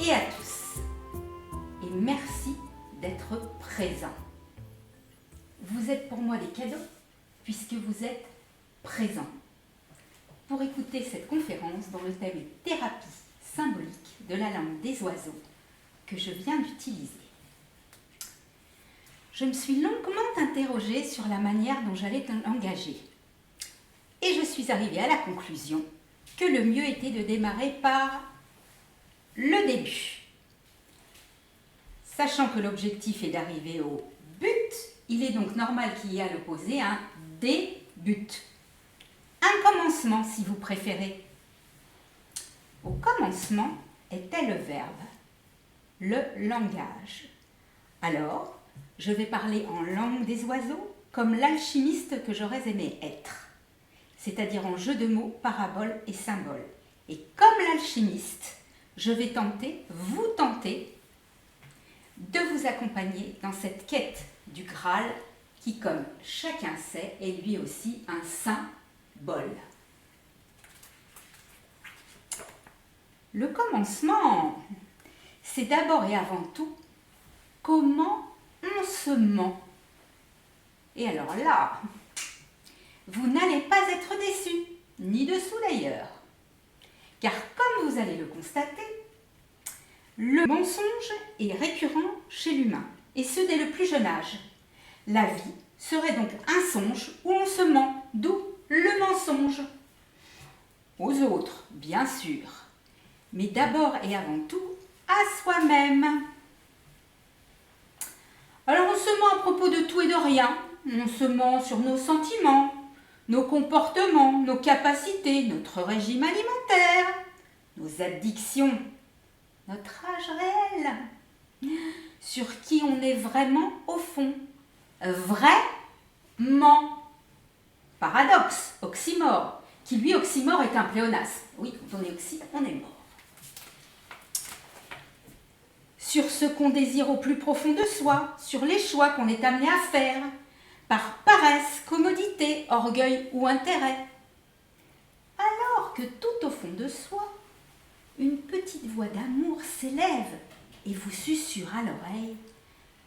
et à tous. Et merci d'être présents. Vous êtes pour moi des cadeaux puisque vous êtes présents pour écouter cette conférence dont le thème est thérapie symbolique de la langue des oiseaux que je viens d'utiliser. Je me suis longuement interrogée sur la manière dont j'allais l'engager et je suis arrivée à la conclusion que le mieux était de démarrer par le début. Sachant que l'objectif est d'arriver au but, il est donc normal qu'il y ait à l'opposé un début. Un commencement, si vous préférez. Au commencement était le verbe, le langage. Alors, je vais parler en langue des oiseaux comme l'alchimiste que j'aurais aimé être, c'est-à-dire en jeu de mots, paraboles et symboles. Et comme l'alchimiste, je vais tenter, vous tenter, de vous accompagner dans cette quête du Graal qui, comme chacun sait, est lui aussi un symbole. Le commencement, c'est d'abord et avant tout comment on se ment. Et alors là, vous n'allez pas être déçus, ni dessous d'ailleurs. Car comme vous allez le constater, le mensonge est récurrent chez l'humain, et ce dès le plus jeune âge. La vie serait donc un songe où on se ment, d'où le mensonge. Aux autres, bien sûr, mais d'abord et avant tout à soi-même. Alors on se ment à propos de tout et de rien. On se ment sur nos sentiments, nos comportements, nos capacités, notre régime alimentaire, nos addictions, notre âge réel, sur qui on est vraiment au fond. Vraiment. Paradoxe, oxymore, qui lui, oxymore, est un pléonasme. Oui, quand on est oxy, on est mort. Sur ce qu'on désire au plus profond de soi, sur les choix qu'on est amené à faire, par paresse, commodité, orgueil ou intérêt. Alors que tout au fond de soi, une petite voix d'amour s'élève et vous susurre à l'oreille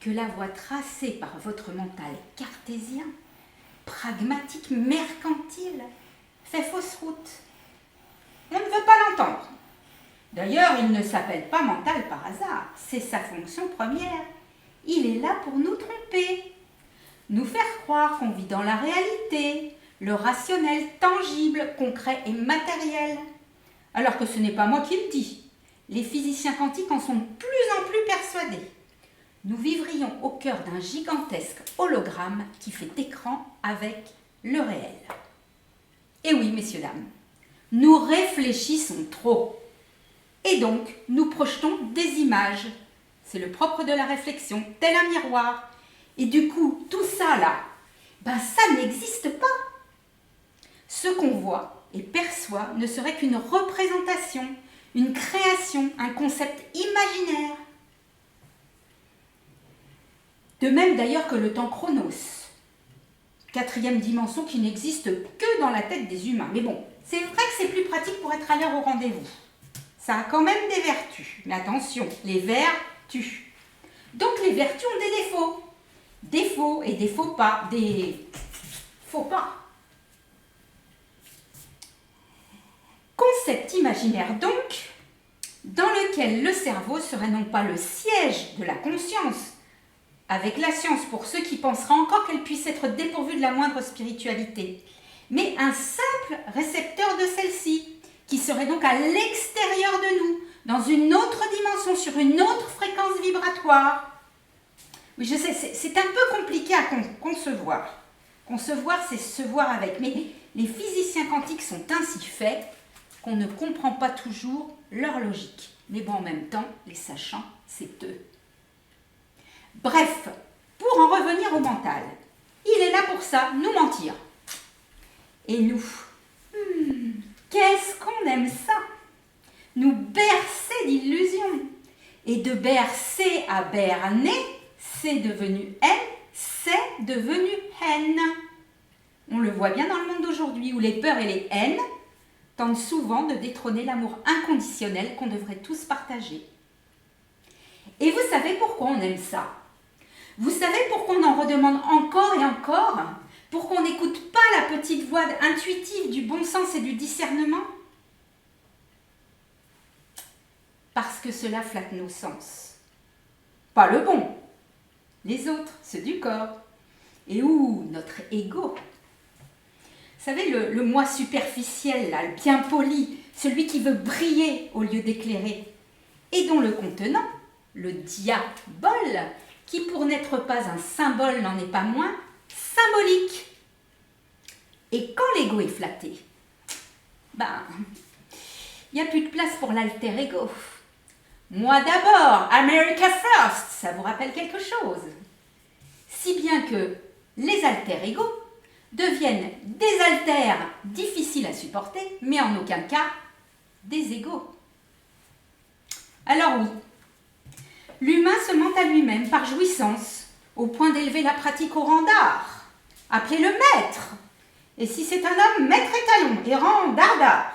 que la voie tracée par votre mental cartésien, pragmatique, mercantile, fait fausse route. On ne veut pas l'entendre. D'ailleurs, il ne s'appelle pas mental par hasard, c'est sa fonction première. Il est là pour nous tromper, nous faire croire qu'on vit dans la réalité, le rationnel, tangible, concret et matériel. Alors que ce n'est pas moi qui le dis. Les physiciens quantiques en sont de plus en plus persuadés. Nous vivrions au cœur d'un gigantesque hologramme qui fait écran avec le réel. Et oui, messieurs, dames, nous réfléchissons trop. Et donc, nous projetons des images. C'est le propre de la réflexion, tel un miroir. Et du coup, tout ça là, ça n'existe pas. Ce qu'on voit et perçoit ne serait qu'une représentation, une création, un concept imaginaire. De même d'ailleurs que le temps chronos, quatrième dimension qui n'existe que dans la tête des humains. Mais bon, c'est vrai que c'est plus pratique pour être à l'heure au rendez-vous. Ça a quand même des vertus. Mais attention, les vertus. Donc les vertus ont des défauts. Défauts et des faux pas. Des faux pas. Concept imaginaire donc, dans lequel le cerveau serait non pas le siège de la conscience, avec la science pour ceux qui penseraient encore qu'elle puisse être dépourvue de la moindre spiritualité, mais un simple récepteur de celle-ci, qui serait donc à l'extérieur de nous, dans une autre dimension, sur une autre fréquence vibratoire. Oui, je sais, c'est un peu compliqué à concevoir. Concevoir, c'est se voir avec. Mais les physiciens quantiques sont ainsi faits qu'on ne comprend pas toujours leur logique. Mais bon, en même temps, les sachants, c'est eux. Bref, pour en revenir au mental, il est là pour ça, nous mentir. Et nous, qu'est-ce qu'on aime ça? Nous bercer d'illusions. Et de bercer à berner, c'est devenu haine, c'est devenu haine. On le voit bien dans le monde d'aujourd'hui, où les peurs et les haines tentent souvent de détrôner l'amour inconditionnel qu'on devrait tous partager. savez pourquoi on aime ça? Vous savez pourquoi on en redemande encore et encore? Pour qu'on n'écoute pas la petite voix intuitive du bon sens et du discernement? Parce que cela flatte nos sens. Pas le bon, les autres, ceux du corps. Et où notre ego? Vous savez, le moi superficiel, là, le bien poli, celui qui veut briller au lieu d'éclairer, et dont le contenant, le diabole, qui pour n'être pas un symbole n'en est pas moins symbolique. Et quand l'ego est flatté, ben, il n'y a plus de place pour l'alter ego. Moi d'abord, America first, ça vous rappelle quelque chose? Si bien que les alter ego deviennent des alters difficiles à supporter, mais en aucun cas des égos. Alors oui, l'humain se ment à lui-même par jouissance, au point d'élever la pratique au rang d'art. Appelez-le maître. Et si c'est un homme, maître étalon et rang dardard.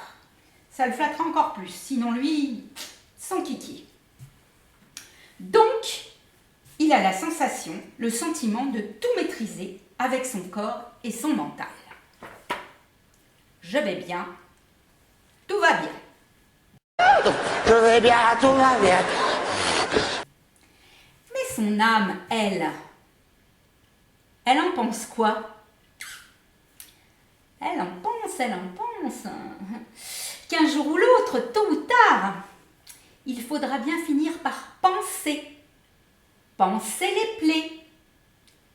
Ça le flattera encore plus, sinon lui, sans kiki. Donc, il a la sensation, le sentiment de tout maîtriser avec son corps et son mental. Je vais bien, tout va bien. Tout va bien, tout va bien. Mais son âme, elle en pense quoi? Elle en pense qu'un jour ou l'autre, tôt ou tard, il faudra bien finir par penser les plaies,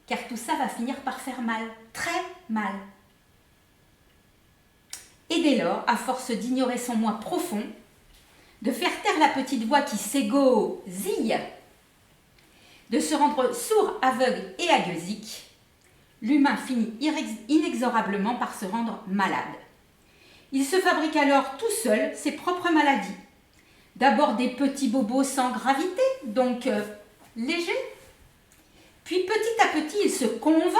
car tout ça va finir par faire mal, très mal. Et dès lors, à force d'ignorer son moi profond, de faire taire la petite voix qui s'égosille, de se rendre sourd, aveugle et agueusique, l'humain finit inexorablement par se rendre malade. Il se fabrique alors tout seul ses propres maladies. D'abord des petits bobos sans gravité, donc légers. Puis petit à petit, il se convainc.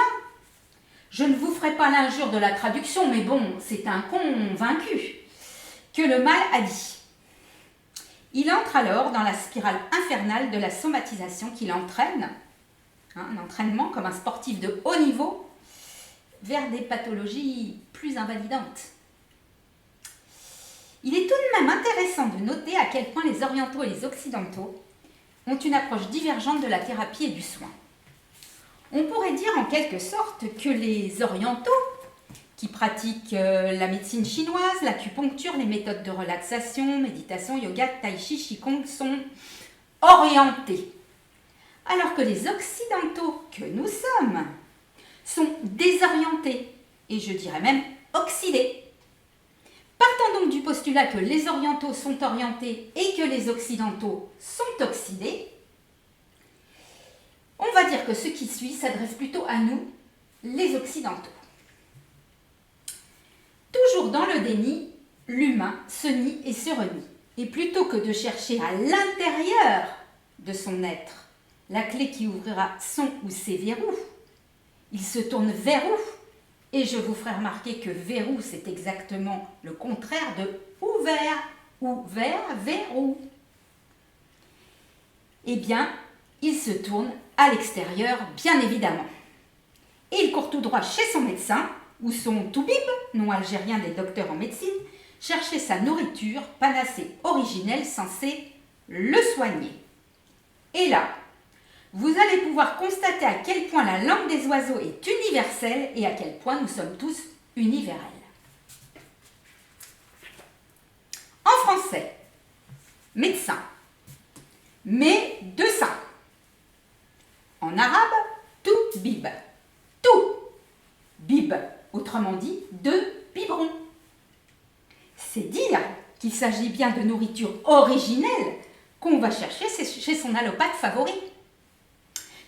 Je ne vous ferai pas l'injure de la traduction, mais bon, c'est un convaincu, que le mal a dit. Il entre alors dans la spirale infernale de la somatisation qui l'entraîne, un entraînement comme un sportif de haut niveau, vers des pathologies plus invalidantes. Il est tout de même intéressant de noter à quel point les orientaux et les occidentaux ont une approche divergente de la thérapie et du soin. On pourrait dire en quelque sorte que les orientaux, qui pratiquent la médecine chinoise, l'acupuncture, les méthodes de relaxation, méditation, yoga, tai chi, qigong, sont orientés. Alors que les occidentaux que nous sommes sont désorientés, et je dirais même oxydés. Partant donc du postulat que les orientaux sont orientés et que les occidentaux sont oxydés, on va dire que ce qui suit s'adresse plutôt à nous, les occidentaux. Toujours dans le déni, l'humain se nie et se renie. Et plutôt que de chercher à l'intérieur de son être la clé qui ouvrira son ou ses verrous, il se tourne vers où? Et je vous ferai remarquer que verrou, c'est exactement le contraire de ouvert. Ouvert, verrou. Eh bien, il se tourne à l'extérieur, bien évidemment. Et il court tout droit chez son médecin, ou son toubib, nom algérien des docteurs en médecine, chercher sa nourriture, panacée originelle censée le soigner. Et là, vous allez pouvoir constater à quel point la langue des oiseaux est universelle et à quel point nous sommes tous univérels. En français, médecin, médecin. En arabe, tout bib. Tout bib, autrement dit, de biberon. C'est dire qu'il s'agit bien de nourriture originelle qu'on va chercher chez son allopathe favori.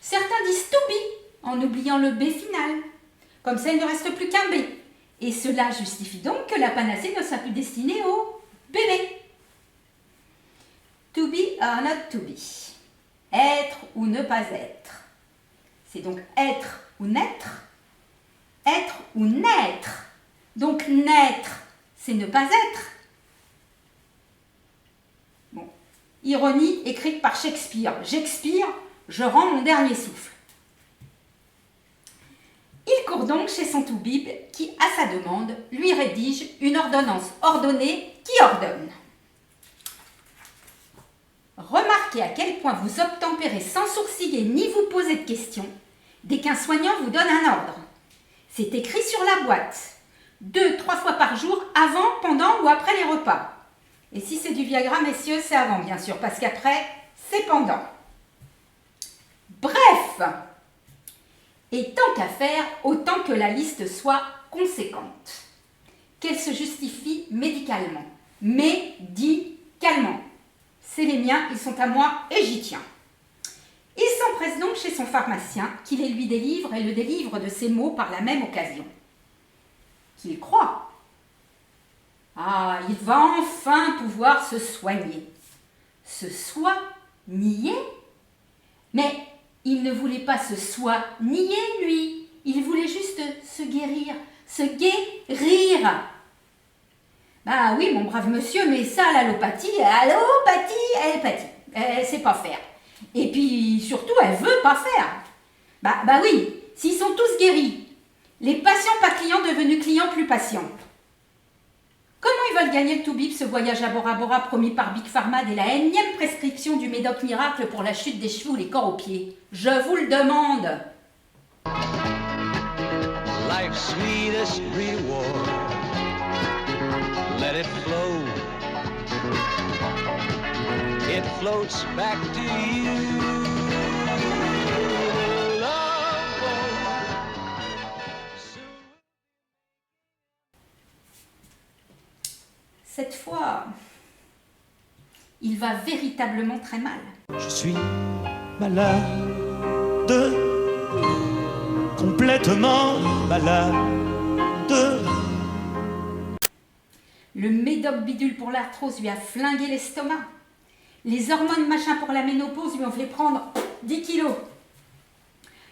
Certains disent to be en oubliant le B final. Comme ça, il ne reste plus qu'un B. Et cela justifie donc que la panacée ne soit plus destinée au bébé. To be or not to be. Être ou ne pas être. C'est donc être ou naître. Être ou naître. Donc naître, c'est ne pas être. Bon, Ironie écrite par Shakespeare. Shakespeare, je rends mon dernier souffle. Il court donc chez son toubib qui, à sa demande, lui rédige une ordonnance ordonnée qui ordonne. Remarquez à quel point vous obtempérez sans sourciller ni vous poser de questions dès qu'un soignant vous donne un ordre. C'est écrit sur la boîte, 2-3 fois par jour, avant, pendant ou après les repas. Et si c'est du Viagra, messieurs, c'est avant, bien sûr, parce qu'après, c'est pendant. Bref, et tant qu'à faire, autant que la liste soit conséquente, qu'elle se justifie médicalement. Médicalement. C'est les miens, ils sont à moi et j'y tiens. Il s'empresse donc chez son pharmacien, qui les lui délivre et le délivre de ses maux par la même occasion. Qu'il croit. Ah, il va enfin pouvoir se soigner. Se soigner? Mais il ne voulait pas se soigner, lui. Il voulait juste se guérir. Se guérir. Bah oui, mon brave monsieur, mais ça, l'allopathie, elle sait pas faire. Et puis, surtout, elle veut pas faire. Bah oui, s'ils sont tous guéris, les patients pas clients devenus clients plus patients. Comment ils veulent gagner le toubib, ce voyage à Bora Bora promis par Big Pharma dès la énième prescription du médoc miracle pour la chute des cheveux ou les corps aux pieds? Je vous le demande. Life's sweetest reward. Let it flow. It floats back to you. Love Cette fois, il va véritablement très mal. Je suis malade, complètement malade. Le médoc bidule pour l'arthrose lui a flingué l'estomac. Les hormones machin pour la ménopause lui ont fait prendre 10 kilos.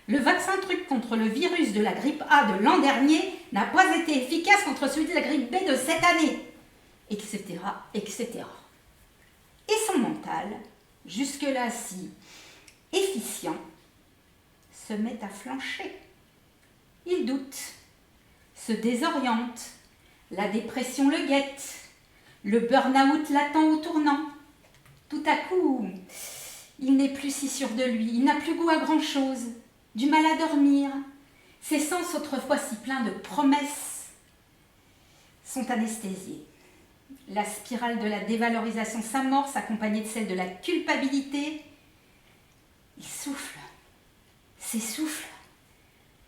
Le vaccin truc contre le virus de la grippe A de l'an dernier n'a pas été efficace contre celui de la grippe B de cette année. Etc., etc. Et son mental, jusque-là si efficient, se met à flancher. Il doute, se désoriente, la dépression le guette, le burn-out l'attend au tournant. Tout à coup, il n'est plus si sûr de lui, il n'a plus goût à grand-chose, du mal à dormir. Ses sens, autrefois si pleins de promesses, sont anesthésiés. La spirale de la dévalorisation s'amorce, accompagnée de celle de la culpabilité. Il souffle, s'essouffle.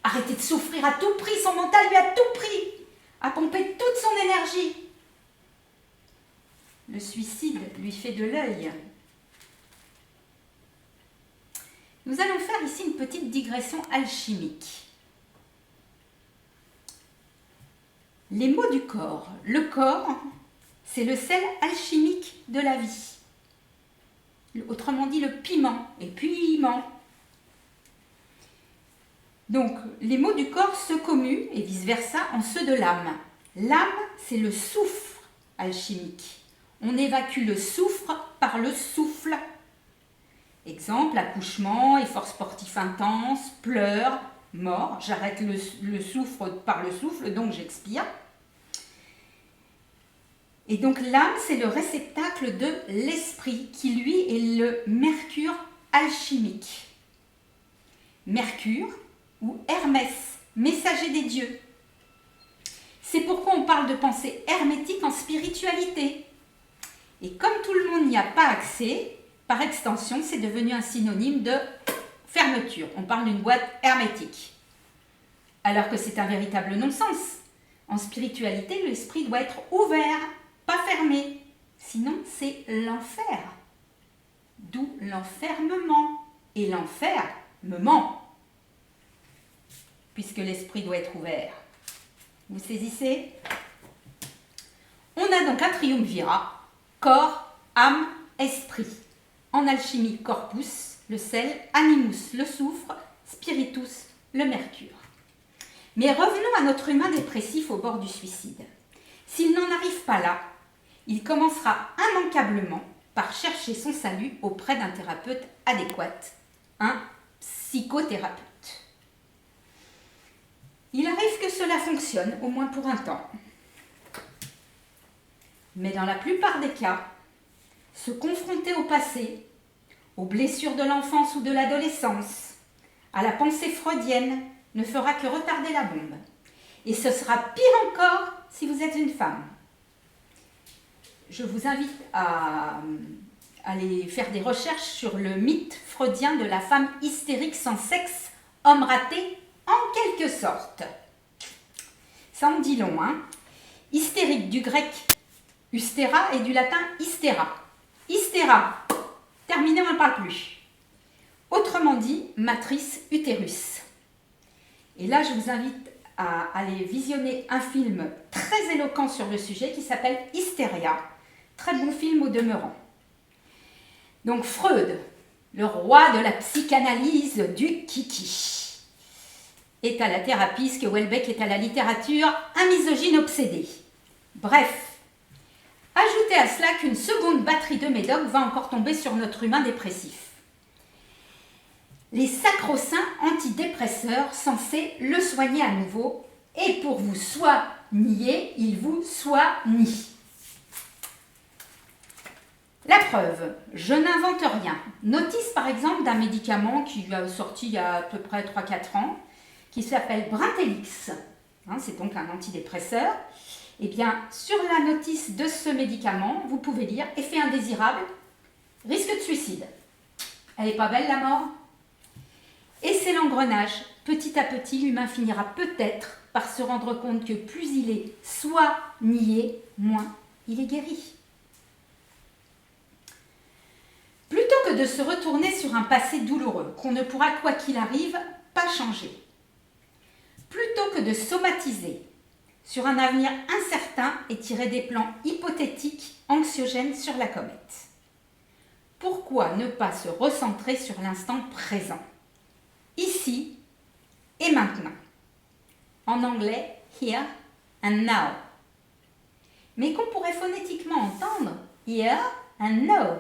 Arrêtez de souffrir à tout prix, son mental lui a tout pris, a pompé toute son énergie. Le suicide lui fait de l'œil. Nous allons faire ici une petite digression alchimique. Les mots du corps. Le corps, c'est le sel alchimique de la vie. Autrement dit, le piment et piment. Donc, les mots du corps se commuent, et vice-versa, en ceux de l'âme. L'âme, c'est le soufre alchimique. On évacue le soufre par le souffle. Exemple, accouchement, effort sportif intense, pleurs, mort. J'arrête le soufre par le souffle, donc j'expire. Et donc l'âme, c'est le réceptacle de l'esprit, qui lui est le mercure alchimique. Mercure ou Hermès, messager des dieux. C'est pourquoi on parle de pensée hermétique en spiritualité. Et comme tout le monde n'y a pas accès, par extension, c'est devenu un synonyme de fermeture. On parle d'une boîte hermétique. Alors que c'est un véritable non-sens. En spiritualité, l'esprit doit être ouvert, pas fermé. Sinon, c'est l'enfer. D'où l'enfermement. Et l'enfer me ment. Puisque l'esprit doit être ouvert. Vous saisissez? On a donc un triumvirat, corps, âme, esprit. En alchimie, corpus, le sel, animus, le soufre, spiritus, le mercure. Mais revenons à notre humain dépressif au bord du suicide. S'il n'en arrive pas là, il commencera immanquablement par chercher son salut auprès d'un thérapeute adéquat, un psychothérapeute. Il arrive que cela fonctionne, au moins pour un temps. Mais dans la plupart des cas, se confronter au passé, aux blessures de l'enfance ou de l'adolescence, à la pensée freudienne, ne fera que retarder la bombe. Et ce sera pire encore si vous êtes une femme. Je vous invite à aller faire des recherches sur le mythe freudien de la femme hystérique sans sexe, homme raté, en quelque sorte. Ça en dit long, hein. Hystérique du grec hystéra et du latin hystéra. Hystéra, terminé, on n'en parle plus. Autrement dit, matrice utérus. Et là, je vous invite à aller visionner un film très éloquent sur le sujet qui s'appelle Hystéria. Très bon film au demeurant. Donc Freud, le roi de la psychanalyse du kiki, est à la thérapie ce que Houellebecq est à la littérature, un misogyne obsédé. Bref, ajoutez à cela qu'une seconde batterie de médocs va encore tomber sur notre humain dépressif. Les sacro-saints antidépresseurs censés le soigner à nouveau, et pour vous soigner, il vous soigne. La preuve, je n'invente rien. Notice par exemple d'un médicament qui a sorti il y a à peu près 3-4 ans, qui s'appelle Brintellix. C'est donc un antidépresseur. Eh bien, sur la notice de ce médicament, vous pouvez lire « Effet indésirable, risque de suicide ». Elle n'est pas belle la mort? Et c'est l'engrenage. Petit à petit, l'humain finira peut-être par se rendre compte que plus il est soigné, moins il est guéri. Plutôt que de se retourner sur un passé douloureux, qu'on ne pourra, quoi qu'il arrive, pas changer. Plutôt que de somatiser sur un avenir incertain et tirer des plans hypothétiques, anxiogènes sur la comète. Pourquoi ne pas se recentrer sur l'instant présent, ici et maintenant? En anglais, here and now. Mais qu'on pourrait phonétiquement entendre here and now.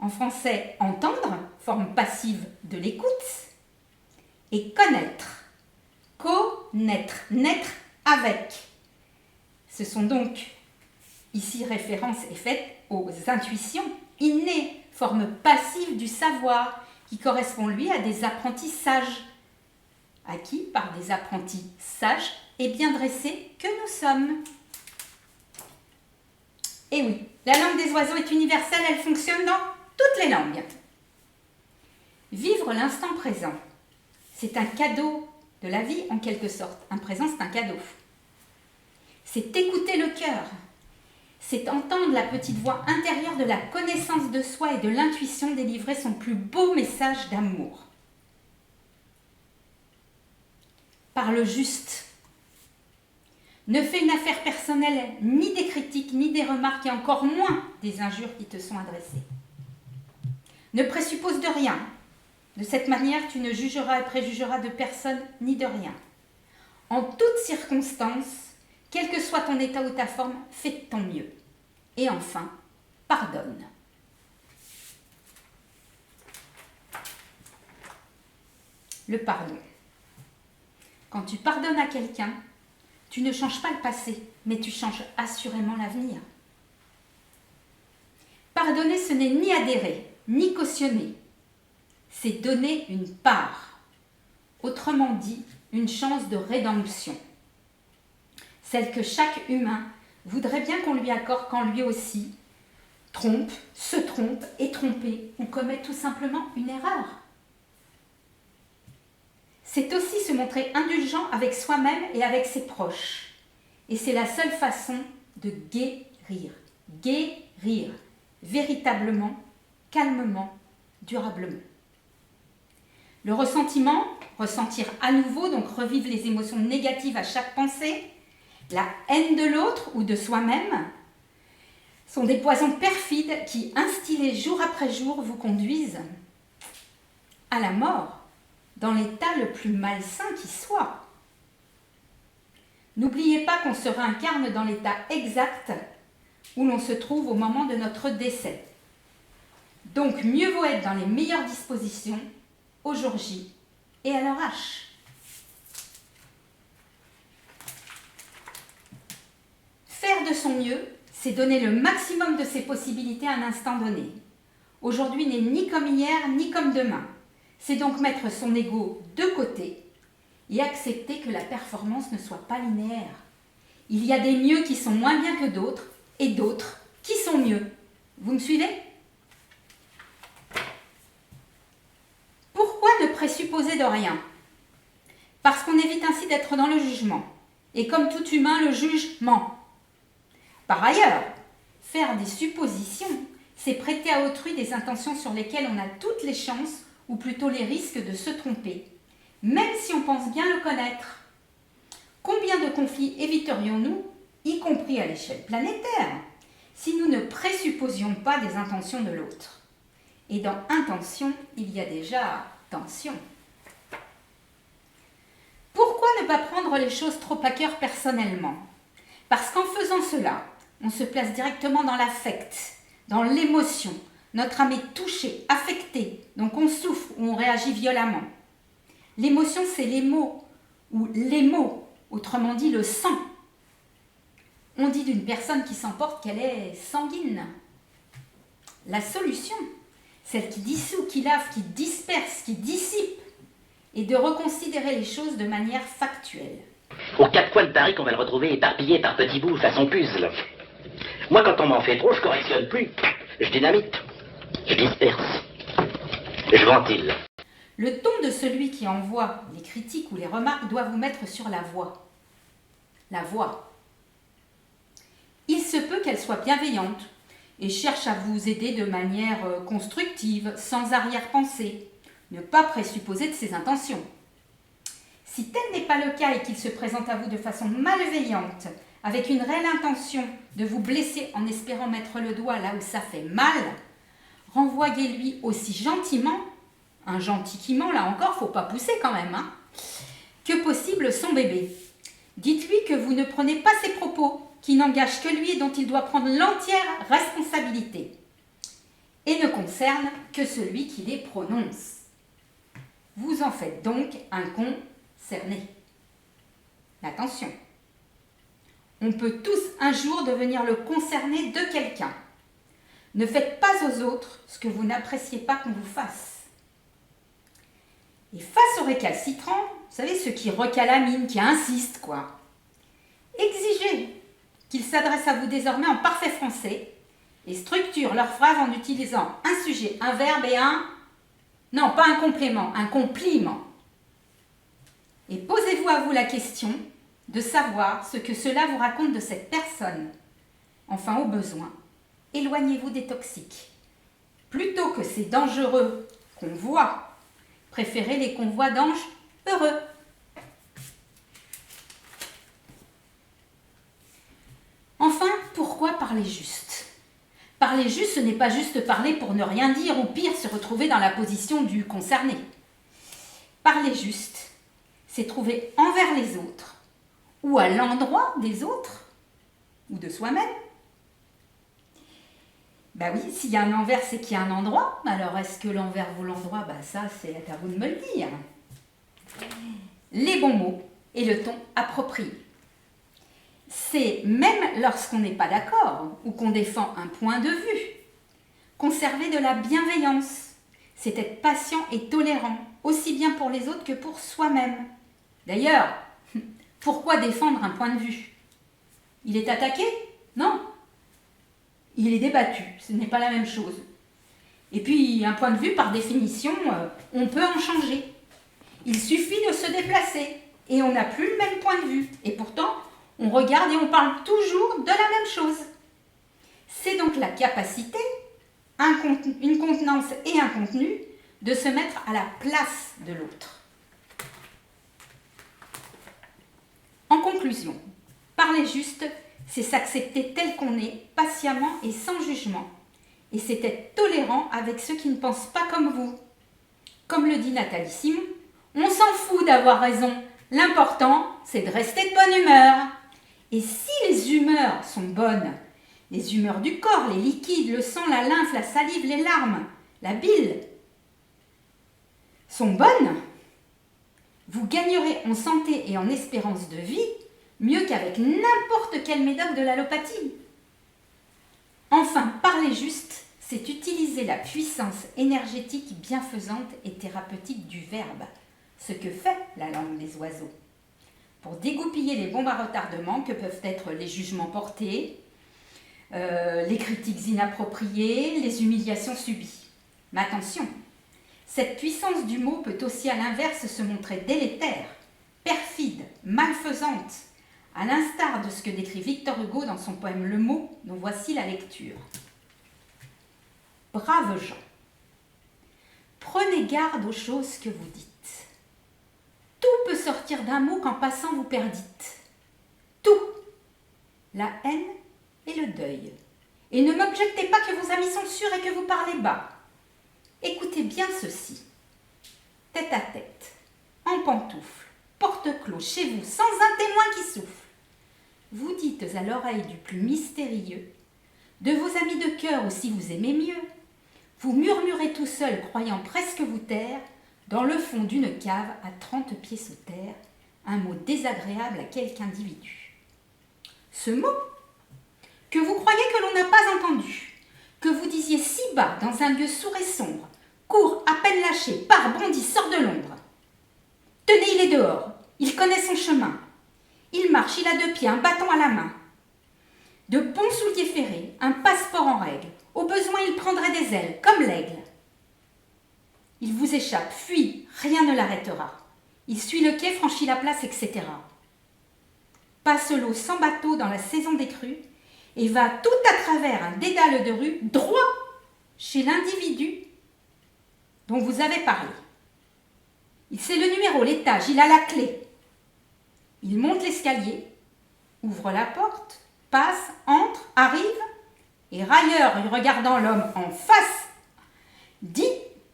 En français, entendre, forme passive de l'écoute, et connaître, connaître, naître avec. Ce sont donc, ici référence est faite aux intuitions innées, forme passive du savoir, qui correspond lui à des apprentissages, acquis par des apprentis sages et bien dressés que nous sommes. Et oui, la langue des oiseaux est universelle, elle fonctionne dans toutes les langues. Vivre l'instant présent, c'est un cadeau de la vie en quelque sorte. Un présent, c'est un cadeau. C'est écouter le cœur. C'est entendre la petite voix intérieure de la connaissance de soi et de l'intuition délivrer son plus beau message d'amour. Parle juste. Ne fais une affaire personnelle, ni des critiques, ni des remarques, et encore moins des injures qui te sont adressées. Ne présuppose de rien. De cette manière, tu ne jugeras et préjugeras de personne ni de rien. En toutes circonstances, quel que soit ton état ou ta forme, fais de ton mieux. Et enfin, pardonne. Le pardon. Quand tu pardonnes à quelqu'un, tu ne changes pas le passé, mais tu changes assurément l'avenir. Pardonner, ce n'est ni adhérer, ni cautionner. C'est donner une part. Autrement dit, une chance de rédemption. Celle que chaque humain voudrait bien qu'on lui accorde quand lui aussi trompe, se trompe, est trompé ou commet tout simplement une erreur. C'est aussi se montrer indulgent avec soi-même et avec ses proches. Et c'est la seule façon de guérir. Guérir, véritablement, calmement, durablement. Le ressentiment, ressentir à nouveau, donc revivre les émotions négatives à chaque pensée, la haine de l'autre ou de soi-même, sont des poisons perfides qui, instillés jour après jour, vous conduisent à la mort, dans l'état le plus malsain qui soit. N'oubliez pas qu'on se réincarne dans l'état exact où l'on se trouve au moment de notre décès. Donc mieux vaut être dans les meilleures dispositions au jour J et à l'heure H. Faire de son mieux, c'est donner le maximum de ses possibilités à un instant donné. Aujourd'hui n'est ni comme hier, ni comme demain. C'est donc mettre son ego de côté et accepter que la performance ne soit pas linéaire. Il y a des mieux qui sont moins bien que d'autres et d'autres qui sont mieux. Vous me suivez ? Pourquoi ne présupposer de rien ? Parce qu'on évite ainsi d'être dans le jugement. Et comme tout humain, le juge ment. Par ailleurs, faire des suppositions, c'est prêter à autrui des intentions sur lesquelles on a toutes les chances, ou plutôt les risques de se tromper, même si on pense bien le connaître. Combien de conflits éviterions-nous, y compris à l'échelle planétaire, si nous ne présupposions pas des intentions de l'autre ? Et dans intention, il y a déjà tension. Pourquoi ne pas prendre les choses trop à cœur personnellement ? Parce qu'en faisant cela, on se place directement dans l'affect, dans l'émotion. Notre âme est touchée, affectée, donc on souffre ou on réagit violemment. L'émotion, c'est les mots, ou les mots, autrement dit le sang. On dit d'une personne qui s'emporte qu'elle est sanguine. La solution, celle qui dissout, qui lave, qui disperse, qui dissipe, est de reconsidérer les choses de manière factuelle. Aux quatre coins de Paris qu'on va le retrouver éparpillé par petits bouts façon puzzle. Moi, quand on m'en fait trop, je correctionne plus. Je dynamite, je disperse, je ventile. Le ton de celui qui envoie les critiques ou les remarques doit vous mettre sur la voie. La voie. Il se peut qu'elle soit bienveillante et cherche à vous aider de manière constructive, sans arrière-pensée. Ne pas présupposer de ses intentions. Si tel n'est pas le cas et qu'il se présente à vous de façon malveillante, avec une réelle intention de vous blesser en espérant mettre le doigt là où ça fait mal, renvoyez-lui aussi gentiment, un gentiment là encore, faut pas pousser quand même, que possible son bébé. Dites-lui que vous ne prenez pas ses propos, qui n'engagent que lui et dont il doit prendre l'entière responsabilité, et ne concernent que celui qui les prononce. Vous en faites donc un concerné. Attention, on peut tous un jour devenir le concerné de quelqu'un. Ne faites pas aux autres ce que vous n'appréciez pas qu'on vous fasse. Et face aux récalcitrants, vous savez, ceux qui recalaminent, qui insistent, quoi, exigez qu'ils s'adressent à vous désormais en parfait français et structurent leurs phrases en utilisant un sujet, un verbe et non, pas un complément, un compliment. Et posez-vous à vous la question de savoir ce que cela vous raconte de cette personne. Enfin, au besoin, éloignez-vous des toxiques. Plutôt que ces dangereux convois, préférez les convois d'anges heureux. Enfin, pourquoi parler juste ? Parler juste, ce n'est pas juste parler pour ne rien dire ou pire, se retrouver dans la position du concerné. Parler juste, c'est trouver envers les autres ou à l'endroit des autres ou de soi-même. Ben oui, s'il y a un envers, c'est qu'il y a un endroit. Alors, est-ce que l'envers vaut l'endroit ? Ben ça, c'est à vous de me le dire. Les bons mots et le ton approprié. C'est même lorsqu'on n'est pas d'accord ou qu'on défend un point de vue. Conserver de la bienveillance, c'est être patient et tolérant, aussi bien pour les autres que pour soi-même. D'ailleurs, pourquoi défendre un point de vue ? Il est attaqué ? Non. Il est débattu, ce n'est pas la même chose. Et puis, un point de vue, par définition, on peut en changer. Il suffit de se déplacer et on n'a plus le même point de vue. Et pourtant, on regarde et on parle toujours de la même chose. C'est donc la capacité, une contenance et un contenu, de se mettre à la place de l'autre. En conclusion, parler juste, c'est s'accepter tel qu'on est, patiemment et sans jugement. Et c'est être tolérant avec ceux qui ne pensent pas comme vous. Comme le dit Nathalie Simon, on s'en fout d'avoir raison. L'important, c'est de rester de bonne humeur. Et si les humeurs sont bonnes, les humeurs du corps, les liquides, le sang, la lymphe, la salive, les larmes, la bile sont bonnes, vous gagnerez en santé et en espérance de vie mieux qu'avec n'importe quel médoc de l'allopathie. Enfin, parler juste, c'est utiliser la puissance énergétique bienfaisante et thérapeutique du verbe, ce que fait la langue des oiseaux, pour dégoupiller les bombes à retardement que peuvent être les jugements portés, les critiques inappropriées, les humiliations subies. Mais attention, cette puissance du mot peut aussi à l'inverse se montrer délétère, perfide, malfaisante, à l'instar de ce que décrit Victor Hugo dans son poème Le Mot, dont voici la lecture. Braves gens, prenez garde aux choses que vous dites. Tout peut sortir d'un mot qu'en passant vous perdîtes. Tout, la haine et le deuil. Et ne m'objectez pas que vos amis sont sûrs et que vous parlez bas. Écoutez bien ceci. Tête à tête, en pantoufles, porte-clos, chez vous, sans un témoin qui souffle. Vous dites à l'oreille du plus mystérieux, de vos amis de cœur ou si vous aimez mieux, vous murmurez tout seul, croyant presque vous taire, dans le fond d'une cave à 30 pieds sous terre, un mot désagréable à quelque individu. Ce mot, que vous croyez que l'on n'a pas entendu, que vous disiez si bas dans un lieu sourd et sombre, court, à peine lâché, part, bondit, sort de l'ombre. Tenez, il est dehors, il connaît son chemin. Il marche, il a 2 pieds, un bâton à la main. De bons souliers ferrés, un passeport en règle. Au besoin, il prendrait des ailes, comme l'aigle. Il vous échappe, fuit, rien ne l'arrêtera. Il suit le quai, franchit la place, etc. Passe l'eau sans bateau dans la saison des crues et va tout à travers un dédale de rue, droit chez l'individu dont vous avez parlé. Il sait le numéro, l'étage, il a la clé. Il monte l'escalier, ouvre la porte, passe, entre, arrive, et railleur, regardant l'homme en face, dit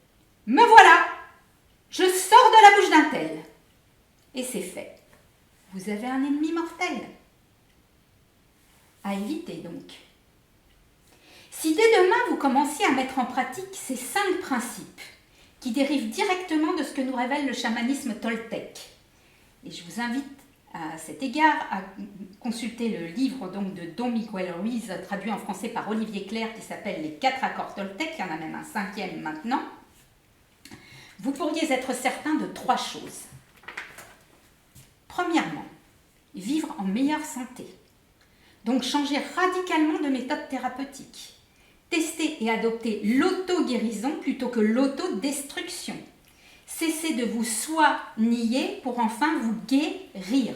« Me voilà, je sors de la bouche d'un tel. » Et c'est fait. Vous avez un ennemi mortel. À éviter donc. Si dès demain vous commenciez à mettre en pratique ces 5 principes qui dérivent directement de ce que nous révèle le chamanisme toltèque, et je vous invite à cet égard à consulter le livre donc de Don Miguel Ruiz, traduit en français par Olivier Clerc, qui s'appelle Les 4 accords toltèques, il y en a même un 5e maintenant, vous pourriez être certain de 3 choses. Premièrement, vivre en meilleure santé. Donc changer radicalement de méthode thérapeutique. Tester et adopter l'auto-guérison plutôt que l'auto-destruction. Cessez de vous soigner pour enfin vous guérir.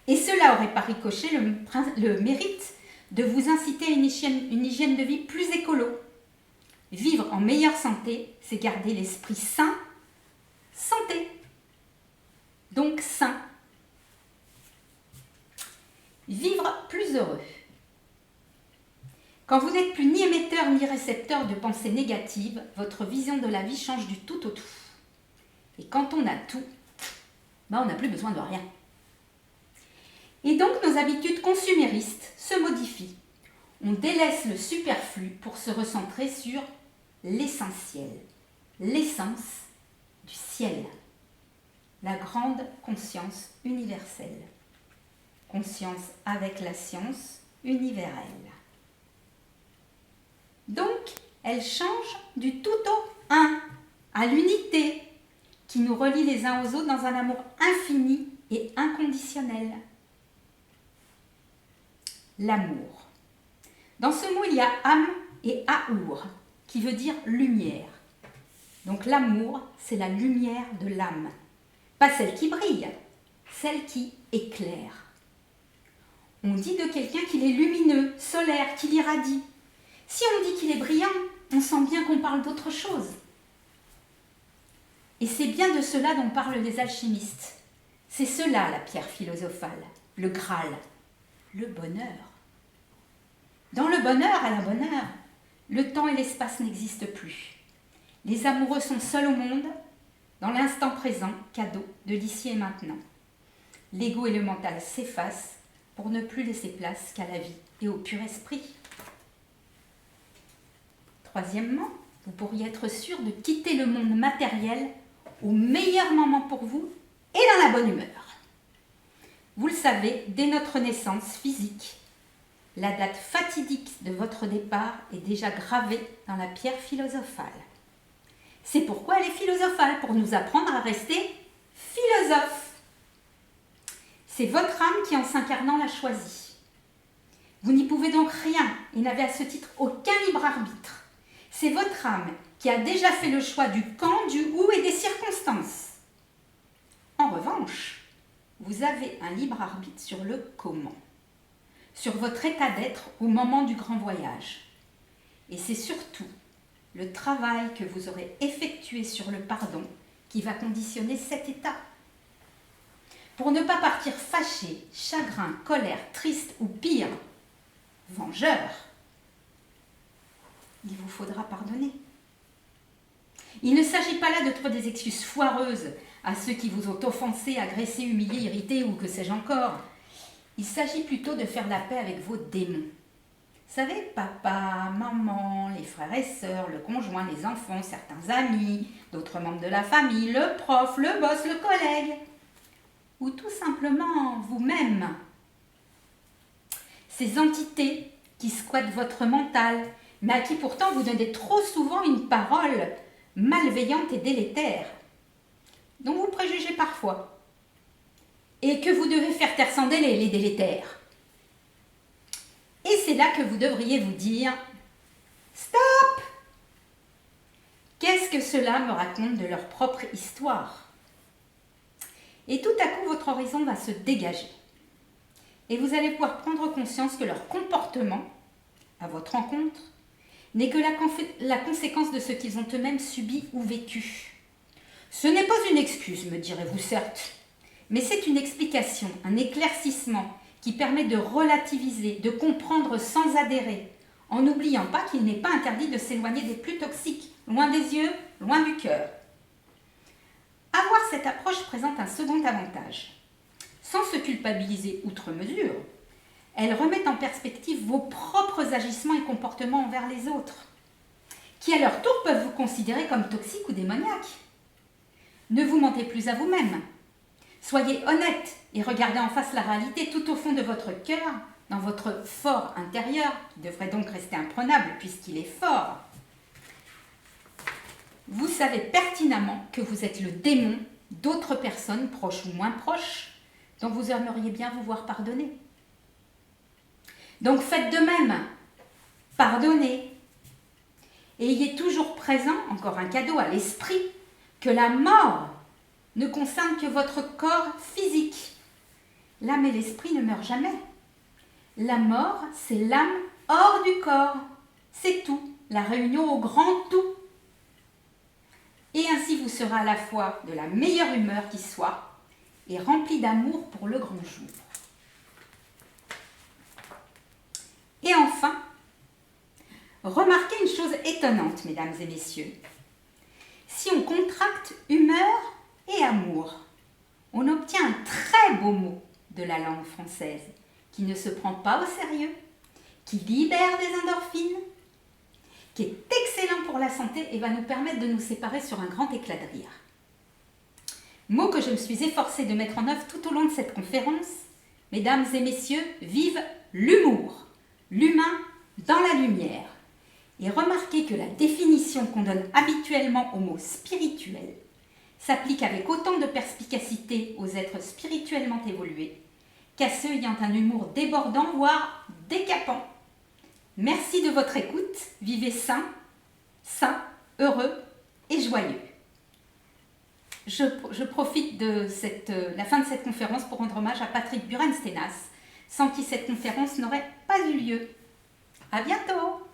Et cela aurait par ricochet le mérite de vous inciter à une hygiène de vie plus écolo. Vivre en meilleure santé, c'est garder l'esprit sain, santé. Donc sain. Vivre plus heureux. Quand vous n'êtes plus ni émetteur ni récepteur de pensées négatives, votre vision de la vie change du tout au tout. Et quand on a tout, on n'a plus besoin de rien. Et donc nos habitudes consuméristes se modifient. On délaisse le superflu pour se recentrer sur l'essentiel, l'essence du ciel, la grande conscience universelle. Conscience avec la science universelle. Donc, elle change du tout au un, à l'unité, qui nous relie les uns aux autres dans un amour infini et inconditionnel. L'amour. Dans ce mot, il y a âme et aour, qui veut dire lumière. Donc l'amour, c'est la lumière de l'âme. Pas celle qui brille, celle qui éclaire. On dit de quelqu'un qu'il est lumineux, solaire, qu'il irradie. Si on dit qu'il est brillant, on sent bien qu'on parle d'autre chose. Et c'est bien de cela dont parlent les alchimistes. C'est cela la pierre philosophale, le Graal, le bonheur. Dans le bonheur, à la bonne heure, le temps et l'espace n'existent plus. Les amoureux sont seuls au monde, dans l'instant présent, cadeau de l'ici et maintenant. L'ego et le mental s'effacent pour ne plus laisser place qu'à la vie et au pur esprit. Troisièmement, vous pourriez être sûr de quitter le monde matériel au meilleur moment pour vous et dans la bonne humeur. Vous le savez, dès notre naissance physique, la date fatidique de votre départ est déjà gravée dans la pierre philosophale. C'est pourquoi elle est philosophale, pour nous apprendre à rester philosophes. C'est votre âme qui, en s'incarnant, l'a choisie. Vous n'y pouvez donc rien et n'avez à ce titre aucun libre arbitre. C'est votre âme qui a déjà fait le choix du quand, du où et des circonstances. En revanche, vous avez un libre arbitre sur le comment, sur votre état d'être au moment du grand voyage. Et c'est surtout le travail que vous aurez effectué sur le pardon qui va conditionner cet état. Pour ne pas partir fâché, chagrin, colère, triste ou pire, vengeur, il vous faudra pardonner. Il ne s'agit pas là de trouver des excuses foireuses à ceux qui vous ont offensé, agressé, humilié, irrité ou que sais-je encore. Il s'agit plutôt de faire la paix avec vos démons. Vous savez, papa, maman, les frères et sœurs, le conjoint, les enfants, certains amis, d'autres membres de la famille, le prof, le boss, le collègue, ou tout simplement vous-même. Ces entités qui squattent votre mental, mais à qui pourtant vous donnez trop souvent une parole malveillante et délétère, dont vous préjugez parfois, et que vous devez faire taire sans délai, les délétères. Et c'est là que vous devriez vous dire « Stop ! Qu'est-ce que cela me raconte de leur propre histoire ?» Et tout à coup, votre horizon va se dégager. Et vous allez pouvoir prendre conscience que leur comportement, à votre rencontre, n'est que la conséquence de ce qu'ils ont eux-mêmes subi ou vécu. Ce n'est pas une excuse, me direz-vous certes, mais c'est une explication, un éclaircissement qui permet de relativiser, de comprendre sans adhérer, en n'oubliant pas qu'il n'est pas interdit de s'éloigner des plus toxiques, loin des yeux, loin du cœur. Avoir cette approche présente un second avantage. Sans se culpabiliser outre mesure, elle remet en perspective vos propres agissements et comportements envers les autres, qui à leur tour peuvent vous considérer comme toxiques ou démoniaques. Ne vous mentez plus à vous-même. Soyez honnête et regardez en face la réalité tout au fond de votre cœur, dans votre fort intérieur, qui devrait donc rester imprenable puisqu'il est fort. Vous savez pertinemment que vous êtes le démon d'autres personnes, proches ou moins proches, dont vous aimeriez bien vous voir pardonner. Donc faites de même, pardonnez. Et ayez toujours présent, encore un cadeau à l'esprit, que la mort ne concerne que votre corps physique. L'âme et l'esprit ne meurent jamais. La mort, c'est l'âme hors du corps. C'est tout, la réunion au grand tout. Et ainsi vous serez à la fois de la meilleure humeur qui soit et rempli d'amour pour le grand jour. Et enfin, remarquez une chose étonnante, mesdames et messieurs. Si on contracte humeur et amour, on obtient un très beau mot de la langue française qui ne se prend pas au sérieux, qui libère des endorphines, qui est excellent pour la santé et va nous permettre de nous séparer sur un grand éclat de rire. Mot que je me suis efforcée de mettre en œuvre tout au long de cette conférence. Mesdames et messieurs, vive l'humour, l'humain dans la lumière. Et remarquez que la définition qu'on donne habituellement au mot spirituel s'applique avec autant de perspicacité aux êtres spirituellement évolués qu'à ceux ayant un humour débordant, voire décapant. Merci de votre écoute. Vivez sain, heureux et joyeux. Je profite de la fin de cette conférence pour rendre hommage à Patrick Buren-Stenas, sans qui cette conférence n'aurait pas eu lieu. À bientôt!